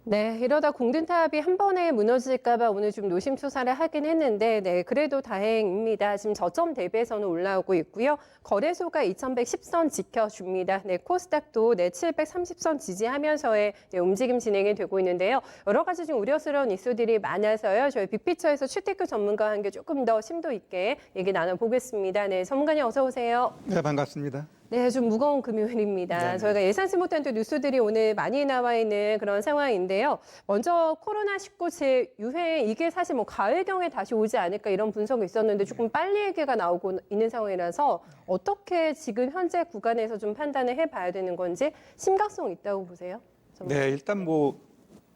네, 이러다 공든탑이 한 번에 무너질까 봐 오늘 좀 노심초사를 하긴 했는데, 네, 그래도 다행입니다. 지금 저점 대비해서는 올라오고 있고요. 거래소가 2110선 지켜줍니다. 네, 코스닥도 네, 730선 지지하면서의 네, 움직임 진행이 되고 있는데요. 여러 가지 좀 우려스러운 이슈들이 많아서요. 저희 빅피처에서 최태규 전문가와 함께 조금 더 심도 있게 얘기 나눠보겠습니다. 네, 전문가님 어서 오세요. 네, 반갑습니다. 네, 좀 무거운 금요일입니다. 네네. 저희가 예상치 못한 또 뉴스들이 오늘 많이 나와 있는 그런 상황인데요. 먼저 코로나19 재유행, 이게 사실 뭐 가을경에 다시 오지 않을까 이런 분석이 있었는데 조금 빨리 얘기가 나오고 있는 상황이라서 어떻게 지금 현재 구간에서 좀 판단을 해봐야 되는 건지 심각성 있다고 보세요? 네, 일단 뭐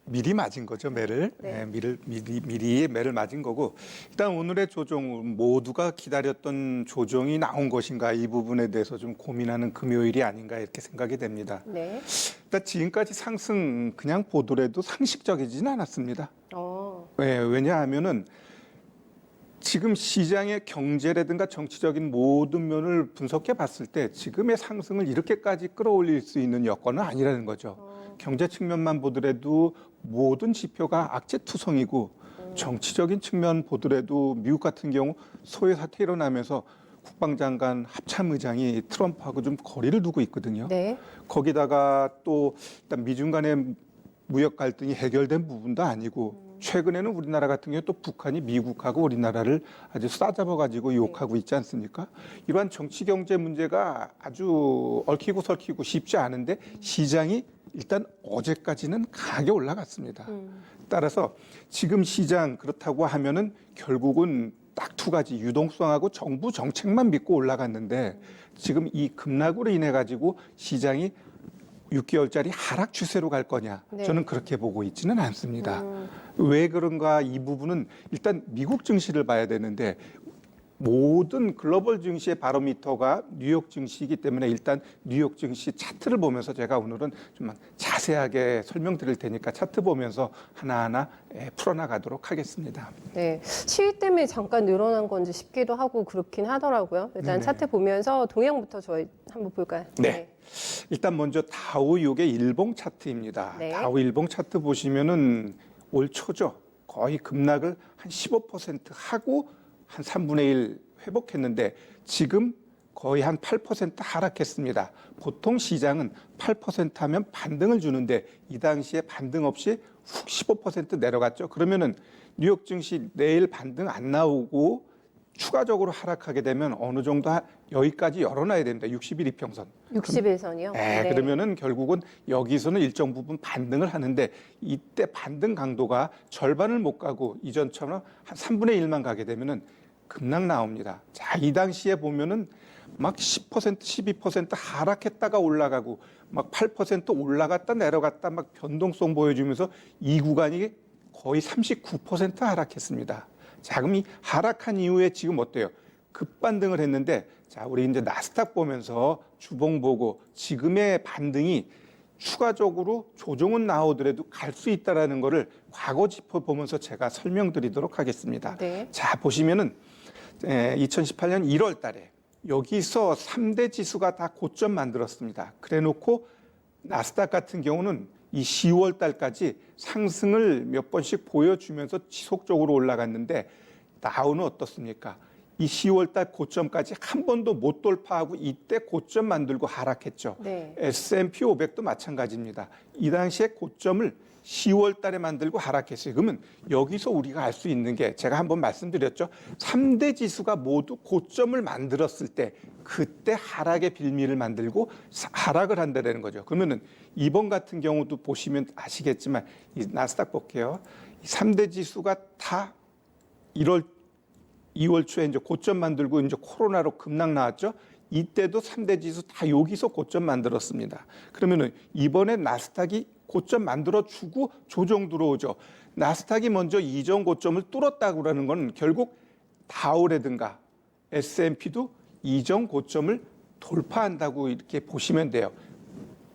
미리 맞은 거죠, 매를. 네. 네, 미리 매를 맞은 거고. 일단 오늘의 조정, 모두가 기다렸던 조정이 나온 것인가, 이 부분에 대해서 좀 고민하는 금요일이 아닌가 이렇게 생각이 됩니다. 네. 일단 지금까지 상승 그냥 보더라도 상식적이지는 않았습니다. 네, 왜냐하면은 지금 시장의 경제라든가 정치적인 모든 면을 분석해 봤을 때 지금의 상승을 이렇게까지 끌어올릴 수 있는 여건은 아니라는 거죠. 경제 측면만 보더라도 모든 지표가 악재투성이고 정치적인 측면 보더라도 미국 같은 경우 소외 사태 일어나면서 국방장관 합참의장이 트럼프하고 좀 거리를 두고 있거든요. 네. 거기다가 또 일단 미중 간의 무역 갈등이 해결된 부분도 아니고 최근에는 우리나라 같은 경우 또 북한이 미국하고 우리나라를 아주 싸잡아가지고 욕하고 있지 않습니까? 이러한 정치 경제 문제가 아주 얽히고 설키고 쉽지 않은데 시장이 일단 어제까지는 강하게 올라갔습니다. 따라서 지금 시장 그렇다고 하면은 결국은 딱 두 가지 유동성하고 정부 정책만 믿고 올라갔는데 지금 이 급락으로 인해 가지고 시장이 6개월짜리 하락 추세로 갈 거냐? 네. 저는 그렇게 보고 있지는 않습니다. 왜 그런가 이 부분은 일단 미국 증시를 봐야 되는데 모든 글로벌 증시의 바로미터가 뉴욕 증시이기 때문에 일단 뉴욕 증시 차트를 보면서 제가 오늘은 좀 자세하게 설명드릴 테니까 차트 보면서 하나하나 풀어나가도록 하겠습니다. 네, 시위 때문에 잠깐 늘어난 건지 싶기도 하고 그렇긴 하더라고요. 일단 네. 차트 보면서 동향부터 저희 한번 볼까요? 네. 일단 먼저 다우 요게 일봉 차트입니다. 네. 다우 일봉 차트 보시면은 올 초죠. 거의 급락을 한 15% 하고 한 3분의 1 회복했는데 지금 거의 한 8% 하락했습니다. 보통 시장은 8% 하면 반등을 주는데 이 당시에 반등 없이 훅 15% 내려갔죠. 그러면은 뉴욕 증시 내일 반등 안 나오고 추가적으로 하락하게 되면 어느 정도 여기까지 열어놔야 됩니다. 60일 이평선. 60일선이요? 네, 그러면은 결국은 여기서는 일정 부분 반등을 하는데 이때 반등 강도가 절반을 못 가고 이전처럼 한 3분의 1만 가게 되면은 급락 나옵니다. 자, 이 당시에 보면은 막 10%, 12% 하락했다가 올라가고 막 8% 올라갔다 내려갔다 막 변동성 보여주면서 이 구간이 거의 39% 하락했습니다. 자, 그럼 이 하락한 이후에 지금 어때요? 급반등을 했는데 자, 우리 이제 나스닥 보면서 주봉 보고 지금의 반등이 추가적으로 조정은 나오더라도 갈 수 있다라는 거를 과거 지표 보면서 제가 설명드리도록 하겠습니다. 네. 자, 보시면은 2018년 1월 달에 여기서 3대 지수가 다 고점 만들었습니다. 그래 놓고 나스닥 같은 경우는 이 10월 달까지 상승을 몇 번씩 보여주면서 지속적으로 올라갔는데 다우는 어떻습니까? 이 10월 달 고점까지 한 번도 못 돌파하고 이때 고점 만들고 하락했죠. 네. S&P 500도 마찬가지입니다. 이 당시에 고점을 10월 달에 만들고 하락했어요. 그러면 여기서 우리가 알 수 있는 게 제가 한번 말씀드렸죠. 3대 지수가 모두 고점을 만들었을 때 그때 하락의 빌미를 만들고 하락을 한다는 거죠. 그러면은 이번 같은 경우도 보시면 아시겠지만 이 나스닥 볼게요. 이 3대 지수가 다 2월 초에 이제 고점 만들고 이제 코로나로 급락 나왔죠. 이때도 3대 지수 다 여기서 고점 만들었습니다. 그러면은 이번에 나스닥이 고점 만들어주고 조정 들어오죠. 나스닥이 먼저 이전 고점을 뚫었다고 그러는 건 결국 다우라든가 S&P도 이전 고점을 돌파한다고 이렇게 보시면 돼요.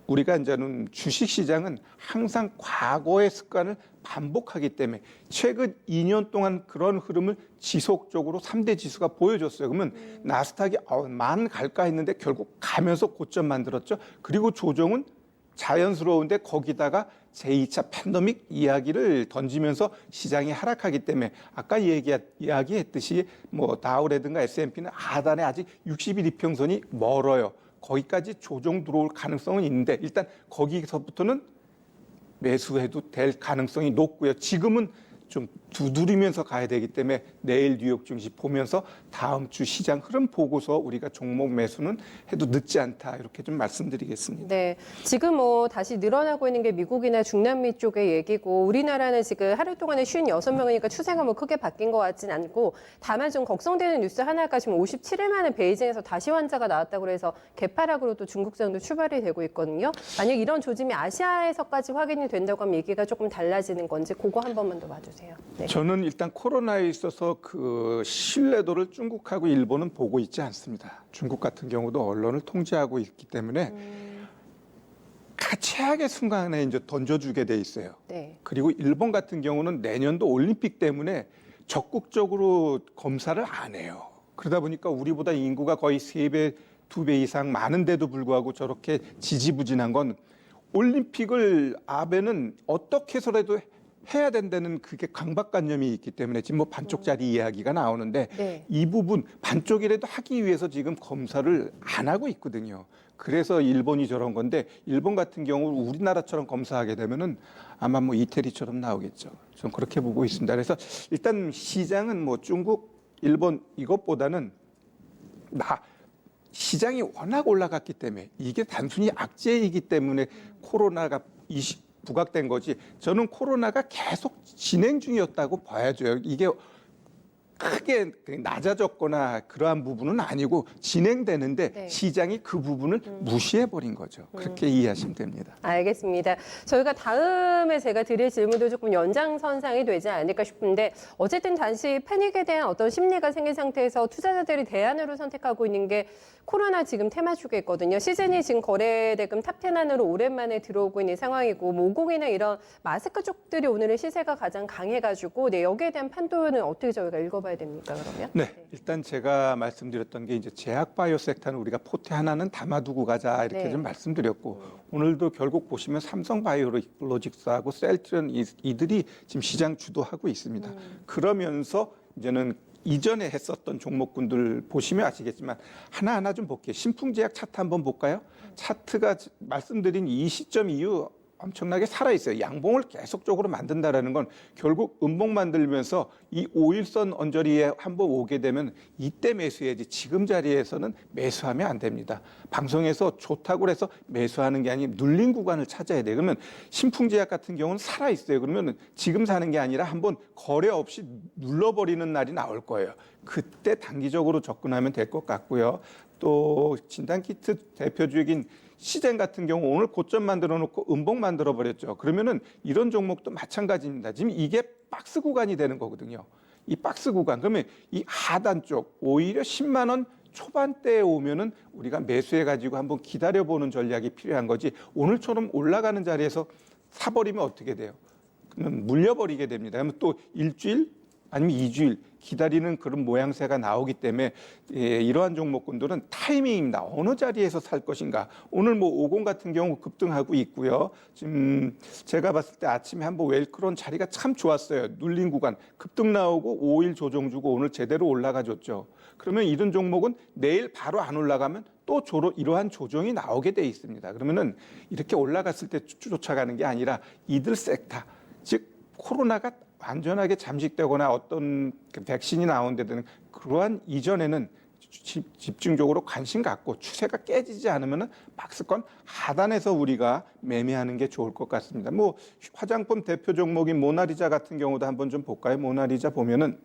우리가 이제는 주식시장은 항상 과거의 습관을 반복하기 때문에 최근 2년 동안 그런 흐름을 지속적으로 3대 지수가 보여줬어요. 그러면 나스닥이 만 갈까 했는데 결국 가면서 고점 만들었죠. 그리고 조정은 자연스러운데 거기다가 제2차 팬데믹 이야기를 던지면서 시장이 하락하기 때문에 아까 이야기했듯이 뭐 다우라든가 S&P는 하단에 아직 60일 이평선이 멀어요. 거기까지 조정 들어올 가능성은 있는데 일단 거기서부터는 매수해도 될 가능성이 높고요. 지금은 좀 두드리면서 가야 되기 때문에 내일 뉴욕 증시 보면서 다음 주 시장 흐름 보고서 우리가 종목 매수는 해도 늦지 않다 이렇게 좀 말씀드리겠습니다. 네, 지금 뭐 다시 늘어나고 있는 게 미국이나 중남미 쪽의 얘기고 우리나라는 지금 하루 동안에 56명이니까 추세가 뭐 크게 바뀐 것 같진 않고 다만 좀 걱정되는 뉴스 하나가 지금 57일 만에 베이징에서 다시 환자가 나왔다고 그래서 개파락으로 또 중국장도 출발이 되고 있거든요. 만약 이런 조짐이 아시아에서까지 확인이 된다고 하면 얘기가 조금 달라지는 건지 그거 한 번만 더 봐주세요. 네. 저는 일단 코로나에 있어서 그 신뢰도를 중국하고 일본은 보고 있지 않습니다. 중국 같은 경우도 언론을 통제하고 있기 때문에 최악의 순간에 이제 던져주게 돼 있어요. 네. 그리고 일본 같은 경우는 내년도 올림픽 때문에 적극적으로 검사를 안 해요. 그러다 보니까 우리보다 인구가 거의 3배, 2배 이상 많은데도 불구하고 저렇게 지지부진한 건 올림픽을 아베는 어떻게 해서라도 해야 된다는 그게 강박관념이 있기 때문에 지금 뭐 반쪽짜리 이야기가 나오는데 네. 이 부분 반쪽이라도 하기 위해서 지금 검사를 안 하고 있거든요. 그래서 일본이 저런 건데 일본 같은 경우 우리나라처럼 검사하게 되면은 아마 뭐 이태리처럼 나오겠죠. 좀 그렇게 보고 있습니다. 그래서 일단 시장은 뭐 중국, 일본 이것보다는 시장이 워낙 올라갔기 때문에 이게 단순히 악재이기 때문에 코로나가 부각된 거지 저는 코로나가 계속 진행 중이었다고 봐야죠. 이게 크게 낮아졌거나 그러한 부분은 아니고 진행되는데 네. 시장이 그 부분을 무시해버린 거죠. 그렇게 이해하시면 됩니다. 알겠습니다. 저희가 다음에 제가 드릴 질문도 조금 연장선상이 되지 않을까 싶은데 어쨌든 단지 패닉에 대한 어떤 심리가 생긴 상태에서 투자자들이 대안으로 선택하고 있는 게 코로나 지금 테마주겠거든요. 시즌이 지금 거래대금 탑10 안으로 오랜만에 들어오고 있는 상황이고 모공이나 이런 마스크 쪽들이 오늘은 시세가 가장 강해가지고 네, 여기에 대한 판도는 어떻게 저희가 읽어봐야 됩니까 그러면? 네, 일단 제가 말씀드렸던 게 이제 제약바이오 섹터는 우리가 포트 하나는 담아두고 가자 이렇게 네. 좀 말씀드렸고 오늘도 결국 보시면 삼성바이오로직스하고 셀트리온 이들이 지금 시장 주도하고 있습니다. 그러면서 이제는 이전에 했었던 종목군들 보시면 아시겠지만 하나하나 좀 볼게요. 신풍제약 차트 한번 볼까요? 차트가 말씀드린 이 시점 이후 엄청나게 살아있어요. 양봉을 계속적으로 만든다라는 건 결국 음봉 만들면서 이 5일선 언저리에 한번 오게 되면 이때 매수해야지 지금 자리에서는 매수하면 안 됩니다. 방송에서 좋다고 해서 매수하는 게 아니고 눌린 구간을 찾아야 돼요. 그러면 신풍제약 같은 경우는 살아있어요. 그러면 지금 사는 게 아니라 한번 거래 없이 눌러버리는 날이 나올 거예요. 그때 단기적으로 접근하면 될 것 같고요. 또 진단키트 대표적인 시젠 같은 경우 오늘 고점 만들어 놓고 음봉 만들어 버렸죠. 그러면은 이런 종목도 마찬가지입니다. 지금 이게 박스 구간이 되는 거거든요. 이 박스 구간. 그러면 이 하단 쪽 오히려 10만 원 초반대에 오면은 우리가 매수해 가지고 한번 기다려 보는 전략이 필요한 거지. 오늘처럼 올라가는 자리에서 사버리면 어떻게 돼요? 그러면 물려버리게 됩니다. 그러면 또 일주일 아니면 2주일 기다리는 그런 모양새가 나오기 때문에 이러한 종목군들은 타이밍입니다. 어느 자리에서 살 것인가. 오늘 뭐 50 같은 경우 급등하고 있고요. 지금 제가 봤을 때 아침에 한번 웰크론 자리가 참 좋았어요. 눌린 구간 급등 나오고 5일 조정 주고 오늘 제대로 올라가 줬죠. 그러면 이런 종목은 내일 바로 안 올라가면 또 이러한 조정이 나오게 돼 있습니다. 그러면은 이렇게 올라갔을 때 쫓아가는 게 아니라 이들 섹터, 즉 코로나가 완전하게 잠식되거나 어떤 백신이 나온 데든 그러한 이전에는 집중적으로 관심 갖고 추세가 깨지지 않으면 박스권 하단에서 우리가 매매하는 게 좋을 것 같습니다. 뭐 화장품 대표 종목인 모나리자 같은 경우도 한번 좀 볼까요? 모나리자 보면은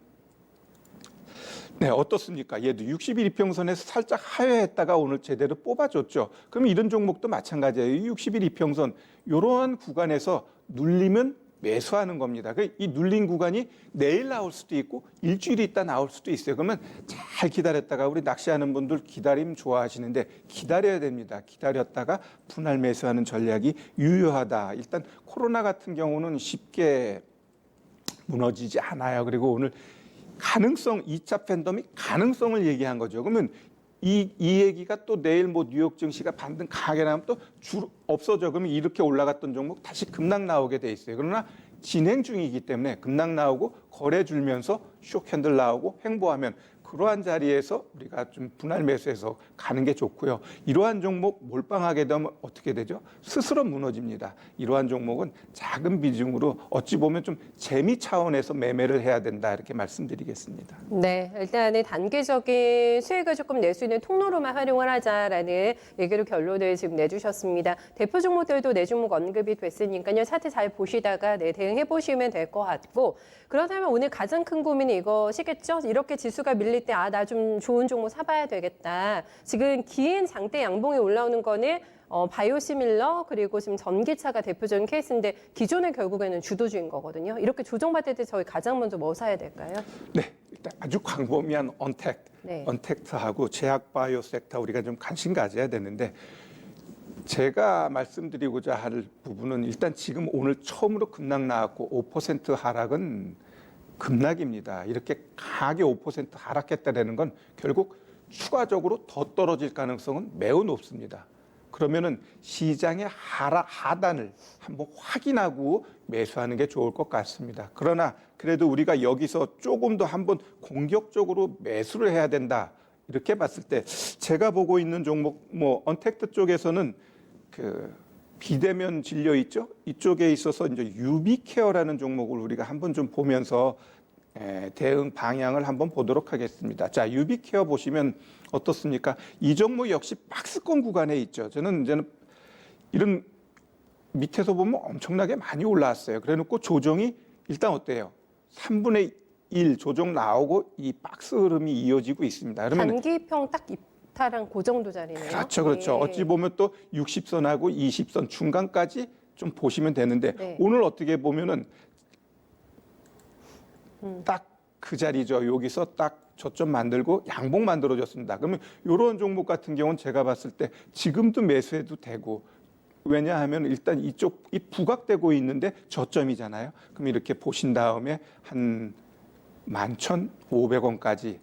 네, 어떻습니까? 얘도 60일 이평선에서 살짝 하회했다가 오늘 제대로 뽑아줬죠. 그럼 이런 종목도 마찬가지예요. 60일 이평선 이러한 구간에서 눌리면 매수하는 겁니다. 이 눌린 구간이 내일 나올 수도 있고 일주일 있다 나올 수도 있어요. 그러면 잘 기다렸다가 우리 낚시하는 분들 기다림 좋아하시는데 기다려야 됩니다. 기다렸다가 분할 매수하는 전략이 유효하다. 일단 코로나 같은 경우는 쉽게 무너지지 않아요. 그리고 오늘 가능성, 2차 팬데믹 가능성을 얘기한 거죠. 그러면 이 얘기가 또 내일 뭐 뉴욕 증시가 반등 강하게 나면 또 없어져. 그러면 이렇게 올라갔던 종목 다시 급락 나오게 돼 있어요. 그러나 진행 중이기 때문에 급락 나오고 거래 줄면서 쇼 캔들 나오고 횡보하면 그러한 자리에서 우리가 좀 분할 매수해서 가는 게 좋고요. 이러한 종목 몰빵하게 되면 어떻게 되죠? 스스로 무너집니다. 이러한 종목은 작은 비중으로 어찌 보면 좀 재미 차원에서 매매를 해야 된다 이렇게 말씀드리겠습니다. 네, 일단은 단기적인 수익을 조금 낼 수 있는 통로로만 활용을 하자라는 얘기로 결론을 지금 내주셨습니다. 대표 종목들도 네 종목 언급이 됐으니까요. 차트 잘 보시다가 대응해 보시면 될 것 같고, 그렇다면 오늘 가장 큰 고민이 이것이겠죠? 이렇게 지수가 밀릴 때 나 좀 좋은 종목 사봐야 되겠다. 지금 긴 장대 양봉이 올라오는 거는 바이오시밀러 그리고 지금 전기차가 대표적인 케이스인데 기존에 결국에는 주도주인 거거든요. 이렇게 조정받을 때 저희 가장 먼저 뭐 사야 될까요? 네, 일단 아주 광범위한 네. 언택트하고 제약바이오 섹터 우리가 좀 관심 가져야 되는데 제가 말씀드리고자 할 부분은 일단 지금 오늘 처음으로 급락 나왔고 5% 하락은 급락입니다. 이렇게 강하게 5% 하락했다는 건 결국 추가적으로 더 떨어질 가능성은 매우 높습니다. 그러면은 시장의 하단을 한번 확인하고 매수하는 게 좋을 것 같습니다. 그러나 그래도 우리가 여기서 조금 더 한번 공격적으로 매수를 해야 된다. 이렇게 봤을 때 제가 보고 있는 종목 뭐 언택트 쪽에서는 그 비대면 진료 있죠? 이쪽에 있어서 이제 유비케어라는 종목을 우리가 한번 좀 보면서 대응 방향을 한번 보도록 하겠습니다. 자, 유비케어 보시면 어떻습니까? 이 종목 역시 박스권 구간에 있죠. 저는 이제는 이런 밑에서 보면 엄청나게 많이 올라왔어요. 그래 놓고 조정이 일단 어때요? 3분의 1 조정 나오고 이 박스 흐름이 이어지고 있습니다. 그러면 단기평 딱 입타랑 그 정도 자리네요. 그렇죠, 그렇죠. 네. 어찌 보면 또 60선하고 20선 중간까지 좀 보시면 되는데 네. 오늘 어떻게 보면은 딱 그 자리죠. 여기서 딱 저점 만들고 양봉 만들어졌습니다. 그러면 이런 종목 같은 경우는 제가 봤을 때 지금도 매수해도 되고 왜냐하면 일단 이쪽이 부각되고 있는데 저점이잖아요. 그럼 이렇게 보신 다음에 한 11,500원까지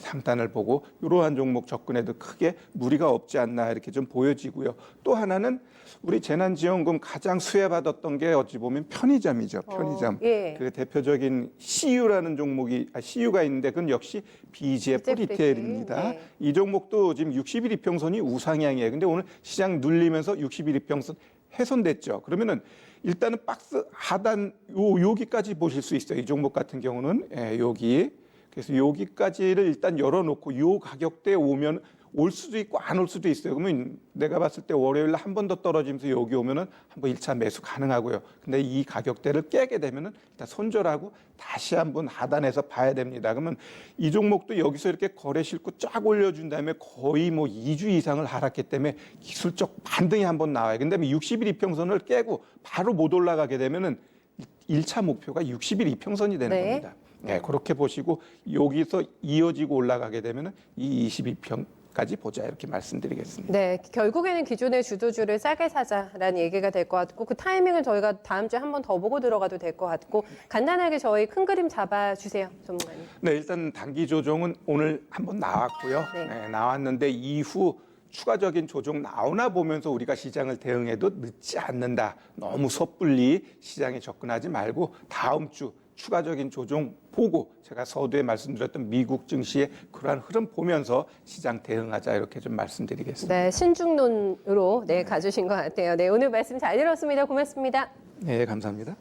상단을 보고 이러한 종목 접근해도 크게 무리가 없지 않나 이렇게 좀 보여지고요. 또 하나는 우리 재난지원금 가장 수혜받았던 게 어찌 보면 편의점이죠. 편의점. 예. 그 대표적인 CU라는 종목이 CU가 있는데 그건 역시 BJF 리테일입니다. 네. 이 종목도 지금 60일 이평선이 우상향이에요. 근데 오늘 시장 눌리면서 60일 이평선 훼손됐죠. 그러면은 일단은 박스 하단 여기까지 보실 수 있어요. 이 종목 같은 경우는 여기. 그래서 여기까지를 일단 열어놓고 요 가격대에 오면 올 수도 있고 안 올 수도 있어요. 그러면 내가 봤을 때 월요일 날 한 번 더 떨어지면서 여기 오면은 한번 1차 매수 가능하고요. 근데 이 가격대를 깨게 되면은 일단 손절하고 다시 한번 하단에서 봐야 됩니다. 그러면 이 종목도 여기서 이렇게 거래 실고 쫙 올려준 다음에 거의 뭐 2주 이상을 하락했기 때문에 기술적 반등이 한번 나와요. 근데 60일 이평선을 깨고 바로 못 올라가게 되면은 1차 목표가 60일 이평선이 되는 네. 겁니다. 네, 그렇게 보시고 여기서 이어지고 올라가게 되면은 이 22평까지 보자 이렇게 말씀드리겠습니다. 네, 결국에는 기존의 주도주를 싸게 사자라는 얘기가 될 것 같고 그 타이밍은 저희가 다음 주에 한 번 더 보고 들어가도 될 것 같고 간단하게 저희 큰 그림 잡아주세요, 전문가님. 네, 일단 단기 조정은 오늘 한번 나왔고요. 네. 네, 나왔는데 이후 추가적인 조정 나오나 보면서 우리가 시장을 대응해도 늦지 않는다. 너무 섣불리 시장에 접근하지 말고 다음 주 추가적인 조정 보고 제가 서두에 말씀드렸던 미국 증시의 그러한 흐름 보면서 시장 대응하자 이렇게 좀 말씀드리겠습니다. 네, 신중론으로 가주신 것 같아요. 네, 오늘 말씀 잘 들었습니다. 고맙습니다. 네, 감사합니다.